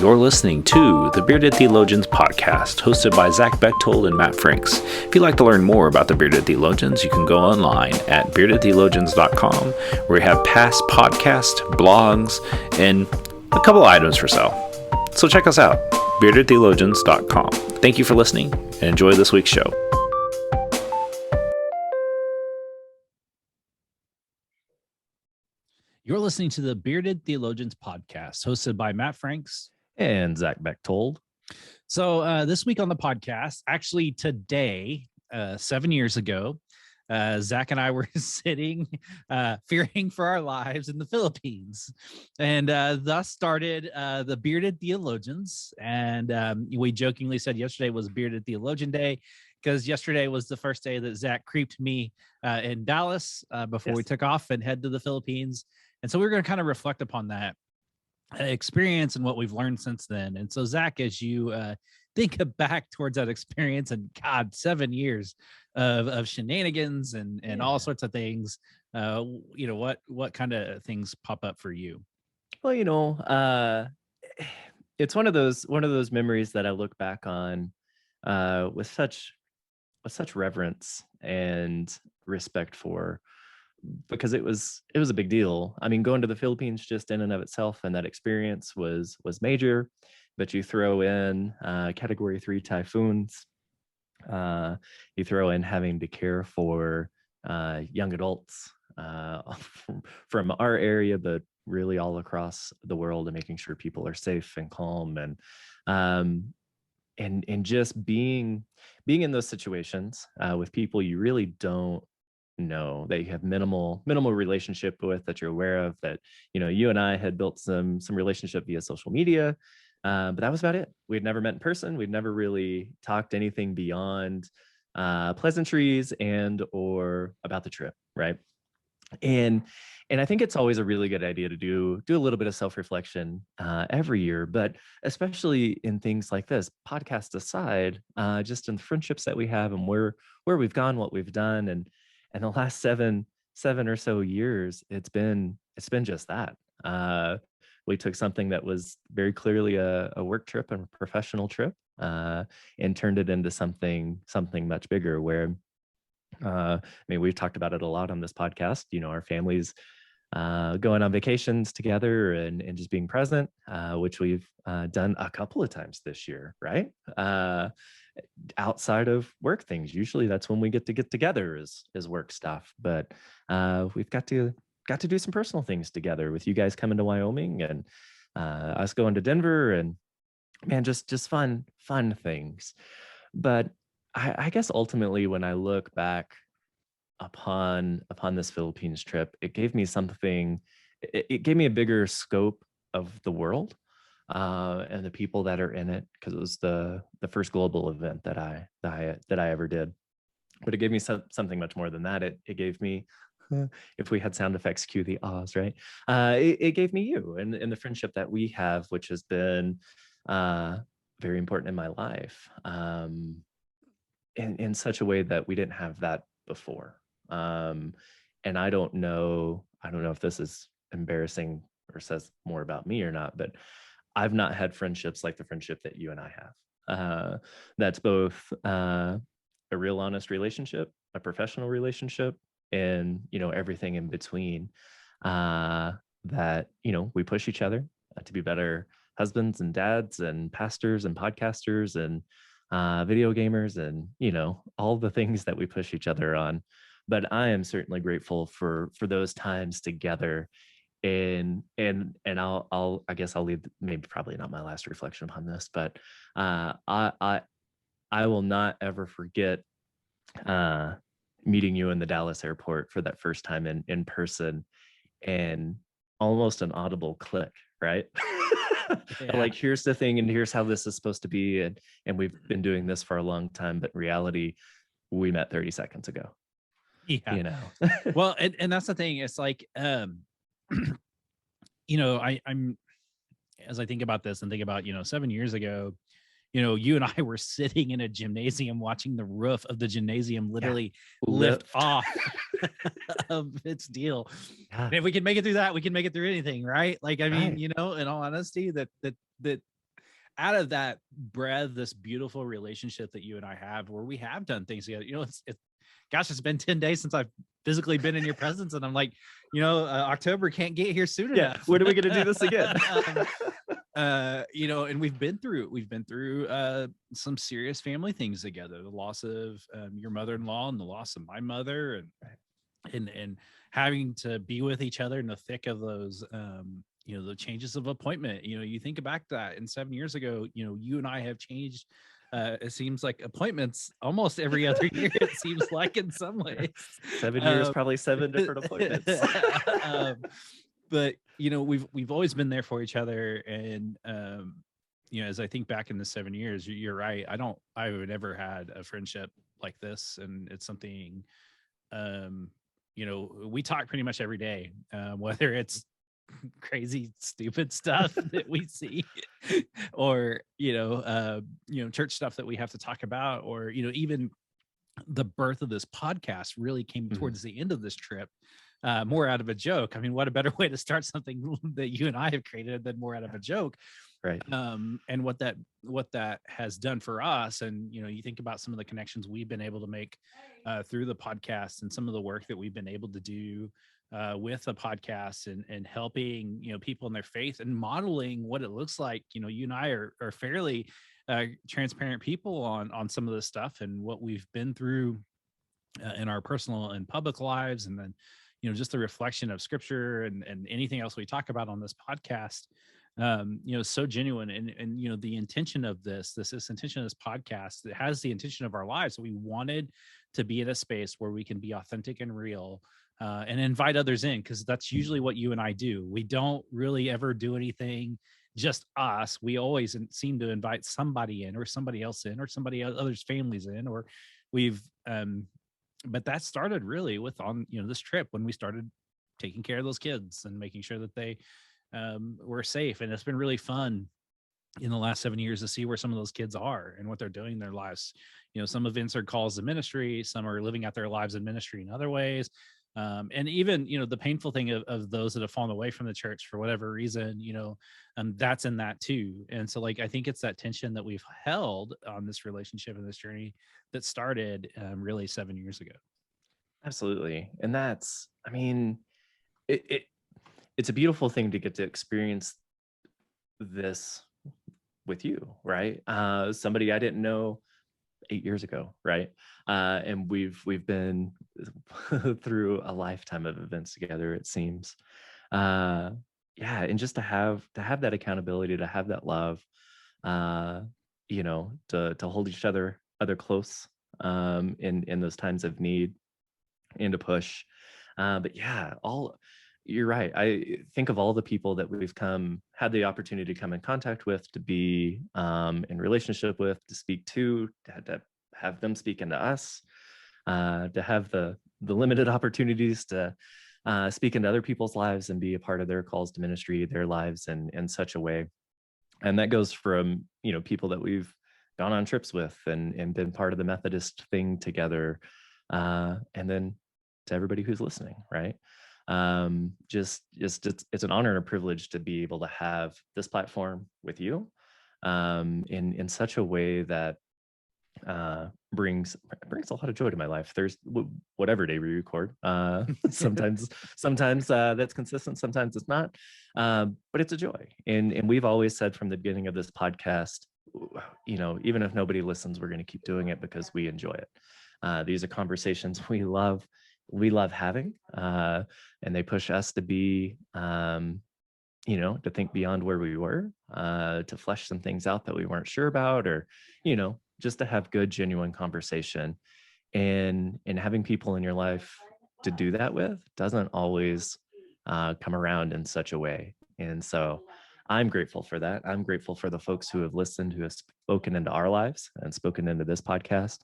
You're listening to the Bearded Theologians podcast, hosted by Zach Bechtold and Matt Franks. If you'd like to learn more about the Bearded Theologians, you can go online at beardedtheologians.com, where we have past podcasts, blogs, and a couple items for sale. So check us out, beardedtheologians.com. Thank you for listening, and enjoy this week's show. You're listening to the Bearded Theologians podcast, hosted by Matt Franks and Zach Bechtold. So this week on the podcast, actually today, 7 years ago, Zach and I were sitting, fearing for our lives in the Philippines, and thus started the Bearded Theologians. And we jokingly said yesterday was Bearded Theologian Day, because yesterday was the first day that Zach creeped me in Dallas before we took off and head to the Philippines. And so we're going to kind of reflect upon that experience and what we've learned since then. And so, Zach, as you think back towards that experience, and God, 7 years of shenanigans and all sorts of things, what kind of things pop up for you? Well, it's one of those memories that I look back on with such reverence and respect for, because it was a big deal. I mean, going to the Philippines just in and of itself, and that experience was major. But you throw in Category 3 typhoons, you throw in having to care for young adults from our area, but really all across the world, and making sure people are safe and calm, and just being in those situations with people you really don't know, that you have minimal relationship with, that you're aware of, that you and I had built some relationship via social media, but that was about it. We'd never met in person. We'd never really talked anything beyond pleasantries and or about the trip, right? And I think it's always a really good idea to do a little bit of self-reflection every year, but especially in things like this, podcast aside, just in the friendships that we have and where we've gone, what we've done, and the last seven or so years, it's been just that. We took something that was very clearly a work trip and a professional trip, and turned it into something much bigger, where we've talked about it a lot on this podcast, our families going on vacations together and just being present, which we've done a couple of times this year, right? Outside of work things, usually that's when we get together is work stuff, but we've got to do some personal things together, with you guys coming to Wyoming and us going to Denver, and man, just fun things. But I guess ultimately, when I look back upon this Philippines trip, it gave me something. It gave me a bigger scope of the world and the people that are in it, because it was the first global event that I ever did. But it gave me something much more than that. It gave me, if we had sound effects, cue the ahs, right? It gave me you and the friendship that we have, which has been very important in my life, in such a way that we didn't have that before. And I don't know if this is embarrassing or says more about me or not, but I've not had friendships like the friendship that you and I have. That's both a real honest relationship, a professional relationship, and everything in between. That we push each other to be better husbands and dads and pastors and podcasters and video gamers, and all the things that we push each other on. But I am certainly grateful for those times together. And I guess I'll leave, maybe probably not my last reflection upon this, but I will not ever forget meeting you in the Dallas airport for that first time in person, and almost an audible click, right? Yeah. Like, here's the thing, and here's how this is supposed to be, and we've been doing this for a long time, but in reality, we met 30 seconds ago. Yeah. Well, and that's the thing. It's like, I'm as I think about this and think about 7 years ago, you and I were sitting in a gymnasium watching the roof of the gymnasium literally lift off of its deal. And if we can make it through that, we can make it through anything, right? Like, I mean, in all honesty, that out of that bred this beautiful relationship that you and I have, where we have done things together. Gosh, it's been 10 days since I've physically been in your presence, and I'm like, October can't get here soon enough. When are we going to do this again? And we've been through some serious family things together, the loss of your mother-in-law and the loss of my mother, and having to be with each other in the thick of those the changes of appointment. You think back to that, and 7 years ago, you and I have changed. It seems like appointments almost every other year. It seems like in some ways. 7 years, probably 7 different appointments. But we've always been there for each other, and as I think back in the 7 years, you're right. I've never had a friendship like this, and it's something. We talk pretty much every day, whether it's crazy stupid stuff that we see or church stuff that we have to talk about, or even the birth of this podcast really came towards the end of this trip, more out of a joke. I mean, what a better way to start something that you and I have created than more out of a joke, right? And what that has done for us, and you think about some of the connections we've been able to make through the podcast, and some of the work that we've been able to do with the podcast, and helping people in their faith, and modeling what it looks like. You and I are fairly transparent people on some of this stuff and what we've been through in our personal and public lives, and then just the reflection of scripture and anything else we talk about on this podcast. So genuine, and the intention of this intention of this podcast, it has the intention of our lives. We wanted to be in a space where we can be authentic and real, and invite others in, because that's usually what you and I do. We don't really ever do anything just us. We always seem to invite somebody in, or somebody else in, or somebody other's families in, or we've but that started really with this trip, when we started taking care of those kids and making sure that they were safe. And it's been really fun in the last 7 years to see where some of those kids are and what they're doing in their lives. Some have answered calls to ministry, some are living out their lives in ministry in other ways. And even, the painful thing of those that have fallen away from the church for whatever reason, that's in that too. And so I think it's that tension that we've held on this relationship and this journey that started really 7 years ago. Absolutely. And that's, it's a beautiful thing to get to experience this with you, right? Somebody I didn't know 8 years ago, right? And we've been through a lifetime of events together, it seems. And just to have that accountability, to have that love, to hold each other close in those times of need, and to push. You're right. I think of all the people that we've had the opportunity to come in contact with, to be in relationship with, to speak to have them speak into us, to have the limited opportunities to speak into other people's lives and be a part of their calls to ministry, their lives in such a way. And that goes from, people that we've gone on trips with and been part of the Methodist thing together, and then to everybody who's listening, right? It's an honor and a privilege to be able to have this platform with you in such a way that brings a lot of joy to my life. There's whatever day we record, sometimes that's consistent, sometimes it's not, but it's a joy. And we've always said from the beginning of this podcast, even if nobody listens, we're going to keep doing it because we enjoy it. These are conversations we love having, and they push us to be, to think beyond where we were, to flesh some things out that we weren't sure about, or, just to have good, genuine conversation. And having people in your life to do that with doesn't always come around in such a way. And so I'm grateful for that. I'm grateful for the folks who have listened, who have spoken into our lives and spoken into this podcast.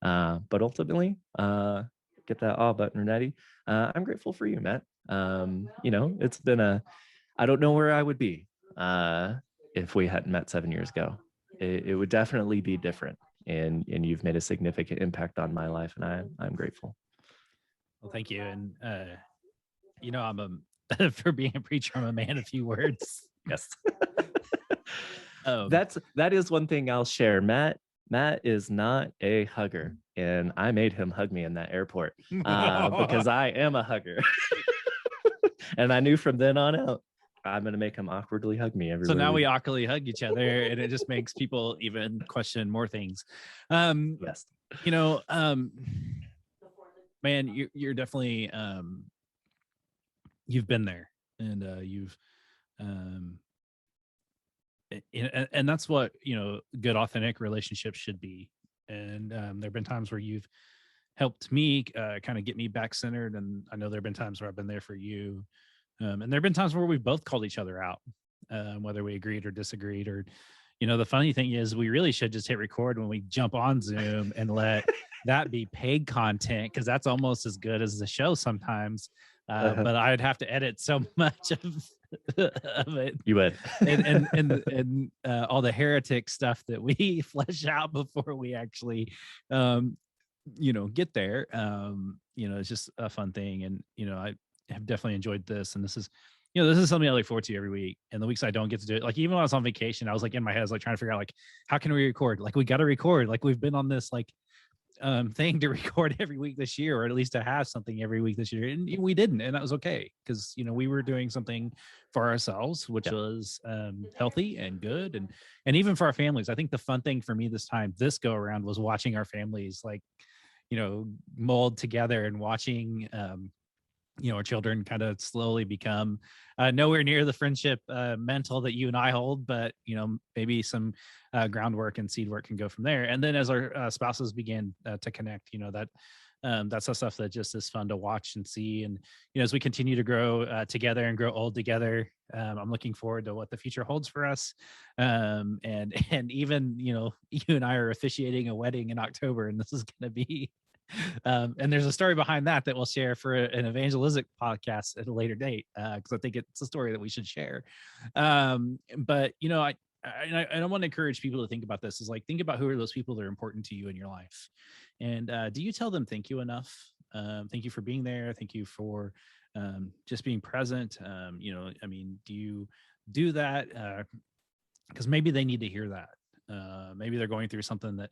But ultimately, get that button ready. I'm grateful for you, Matt. It's been I don't know where I would be if we hadn't met 7 years ago. It would definitely be different. And you've made a significant impact on my life, and I'm grateful. Well, thank you. And I'm for being a preacher, I'm a man of few words. Yes. That is one thing I'll share. Matt is not a hugger, and I made him hug me in that airport because I am a hugger. And I knew from then on out, I'm going to make him awkwardly hug me everywhere. So now we awkwardly hug each other, and it just makes people even question more things. Yes. Man, you're definitely, you've been there, and you've, and that's what, good, authentic relationships should be. And there've been times where you've helped me kind of get me back centered, and I know there've been times where I've been there for you. And there've been times where we've both called each other out, whether we agreed or disagreed. Or, the funny thing is, we really should just hit record when we jump on Zoom and let that be paid content, because that's almost as good as the show sometimes. But I'd have to edit so much of it. You would. and all the heretic stuff that we flesh out before we actually, get there. It's just a fun thing. And, I have definitely enjoyed this. And this is something I look forward to every week. And the weeks I don't get to do it, like even when I was on vacation, I was like in my head, I was like trying to figure out, like, how can we record? Like, we got to record. Like, we've been on this thing to record every week this year, or at least to have something every week this year, and we didn't, and that was okay, because we were doing something for ourselves, which was healthy and good, and even for our families. I think the fun thing for me this go around was watching our families mold together, and watching our children kind of slowly become nowhere near the friendship mental that you and I hold, but maybe some groundwork and seed work can go from there. And then as our spouses begin to connect, that's the stuff that just is fun to watch and see. And as we continue to grow together and grow old together, I'm looking forward to what the future holds for us. And even you and I are officiating a wedding in October, and this is going to be and there's a story behind that we'll share for an evangelistic podcast at a later date, because I think it's a story that we should share. But I don't want to encourage people to think about this as think about who are those people that are important to you in your life, and do you tell them thank you enough? Thank you for being there. Thank you for just being present. Do you do that? Because maybe they need to hear that. Maybe they're going through something that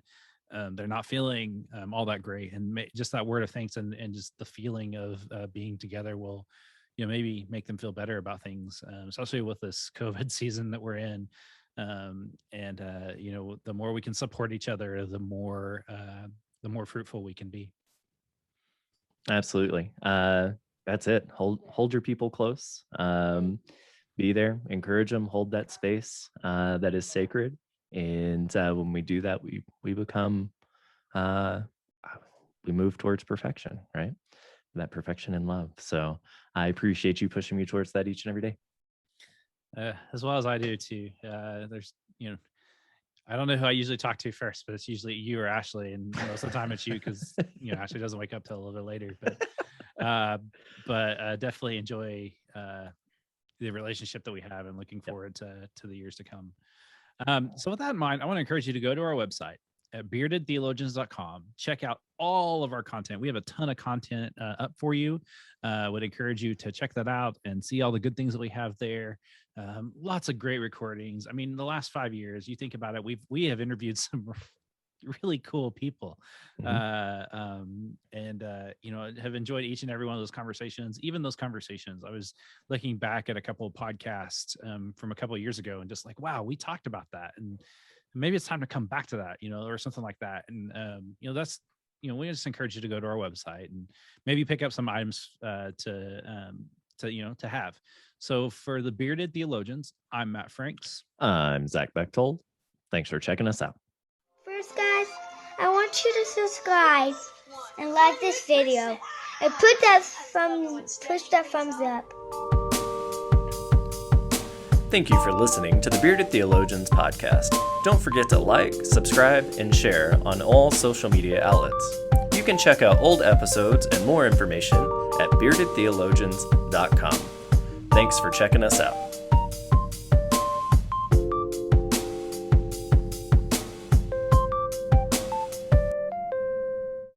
they're not feeling all that great, and just that word of thanks and just the feeling of being together will, maybe make them feel better about things, especially with this COVID season that we're in. The more we can support each other, the more fruitful we can be. Absolutely. That's it. Hold your people close. Be there, encourage them, hold that space that is sacred. And when we do that, we become, we move towards perfection, right? That perfection in love. So I appreciate you pushing me towards that each and every day. As well as I do too. There's, I don't know who I usually talk to first, but it's usually you or Ashley, and most of the time it's you, because Ashley doesn't wake up till a little bit later. But definitely enjoy the relationship that we have, and looking forward to the years to come. So with that in mind, I want to encourage you to go to our website at beardedtheologians.com. Check out all of our content. We have a ton of content up for you. Would encourage you to check that out and see all the good things that we have there. Lots of great recordings. I mean, the last 5 years, you think about it, we have interviewed some really cool people, have enjoyed each and every one of those conversations. Even those conversations, I was looking back at a couple of podcasts from a couple of years ago, and just wow, we talked about that, and maybe it's time to come back to that, or something like that. And that's, we just encourage you to go to our website and maybe pick up some items to have. So for the Bearded Theologians, I'm Matt Franks. I'm Zach Bechtold. Thanks for checking us out. First, guys, I want you to subscribe and like this video, and push that thumbs up. Thank you for listening to the Bearded Theologians podcast. Don't forget to like, subscribe, and share on all social media outlets. You can check out old episodes and more information at beardedtheologians.com. Thanks for checking us out.